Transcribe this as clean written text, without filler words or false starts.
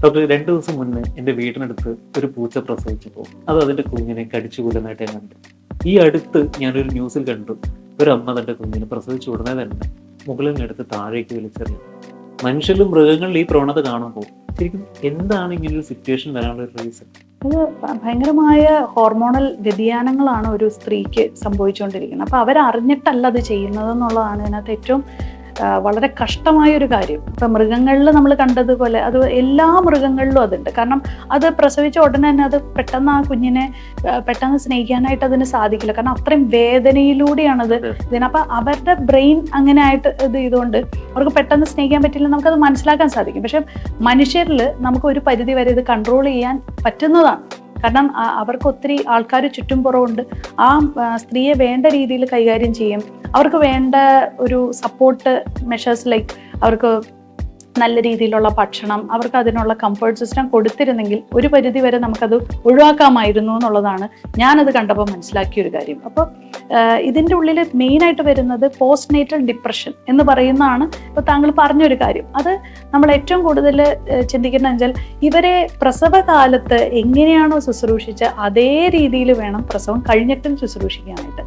Doctor, 2 ദിവസം മുന്നേ എൻ്റെ വീടിനടുത്ത് ഒരു പൂച്ച പ്രസവിച്ചപ്പോൾ അത് അതിൻ്റെ കുഞ്ഞിനെ കടിച്ചു കൊല്ലുന്നതായിട്ട് ഞാൻ കണ്ടു. ഈ അടുത്ത് ഞാനൊരു ന്യൂസിൽ കണ്ടു, ഒരു അമ്മ തൻ്റെ കുഞ്ഞിനെ പ്രസവിച്ച ഉടനെ തന്നെ മുകളിൽ നിന്നെടുത്ത് താഴേക്ക് വലിച്ചെറിയും. മനുഷ്യരിലും മൃഗങ്ങളിലും ഈ പ്രവണത കാണുമ്പോൾ ശരിക്കും എന്താണ് ഇങ്ങനെ ഒരു സിറ്റുവേഷൻ വരാനുള്ള ഒരു റീസൺ? അത് ഭയങ്കരമായ ഹോർമോണൽ വ്യതിയാനങ്ങളാണ് ഒരു സ്ത്രീക്ക് സംഭവിച്ചുകൊണ്ടിരിക്കുന്നത്. അപ്പോൾ അവരറിഞ്ഞിട്ടല്ല അത് ചെയ്യുന്നത് എന്നുള്ളതാണ് ഇതിനകത്ത് ഏറ്റവും വളരെ കഷ്ടമായ ഒരു കാര്യം. ഇപ്പം മൃഗങ്ങളിൽ നമ്മൾ കണ്ടതുപോലെ അത് എല്ലാ മൃഗങ്ങളിലും അതുണ്ട്. കാരണം അത് പ്രസവിച്ച ഉടനെ തന്നെ അത് പെട്ടെന്ന് ആ കുഞ്ഞിനെ പെട്ടെന്ന് സ്നേഹിക്കാനായിട്ട് അതിന് സാധിക്കില്ല. കാരണം അത്രയും വേദനയിലൂടെയാണത് അപ്പം അവരുടെ ബ്രെയിൻ അങ്ങനെ ആയിട്ട് ഇത് ചെയ്തുകൊണ്ട് അവർക്ക് പെട്ടെന്ന് സ്നേഹിക്കാൻ പറ്റില്ല, നമുക്കത് മനസ്സിലാക്കാൻ സാധിക്കും. പക്ഷെ മനുഷ്യരിൽ നമുക്ക് ഒരു പരിധി വരെ ഇത് കൺട്രോൾ ചെയ്യാൻ പറ്റുന്നതാണ്. കാരണം അവർക്ക് ഒത്തിരി ആൾക്കാർ ചുറ്റും പുറമുണ്ട്. ആ സ്ത്രീയെ വേണ്ട രീതിയിൽ കൈകാര്യം ചെയ്യും. അവർക്ക് വേണ്ട ഒരു സപ്പോർട്ട് മെഷേഴ്സ്, ലൈക്ക് അവർക്ക് നല്ല രീതിയിലുള്ള ഭക്ഷണം, അവർക്ക് അതിനുള്ള കംഫർട്ട് സിസ്റ്റം കൊടുത്തിരുന്നെങ്കിൽ ഒരു പരിധി വരെ നമുക്കത് ഒഴിവാക്കാമായിരുന്നു എന്നുള്ളതാണ് ഞാനത് കണ്ടപ്പോൾ മനസ്സിലാക്കിയൊരു കാര്യം. അപ്പോൾ ഇതിൻ്റെ ഉള്ളിൽ മെയിനായിട്ട് വരുന്നത് പോസ്റ്റ് നേറ്റൽ ഡിപ്രഷൻ എന്ന് പറയുന്നതാണ്. ഇപ്പോൾ താങ്കൾ പറഞ്ഞൊരു കാര്യം, അത് നമ്മൾ ഏറ്റവും കൂടുതൽ ചിന്തിക്കുന്നത് വെച്ചാൽ ഇവരെ പ്രസവകാലത്ത് എങ്ങനെയാണോ ശുശ്രൂഷിച്ച് അതേ രീതിയിൽ വേണം പ്രസവം കഴിഞ്ഞിട്ടും ശുശ്രൂഷിക്കാനായിട്ട്.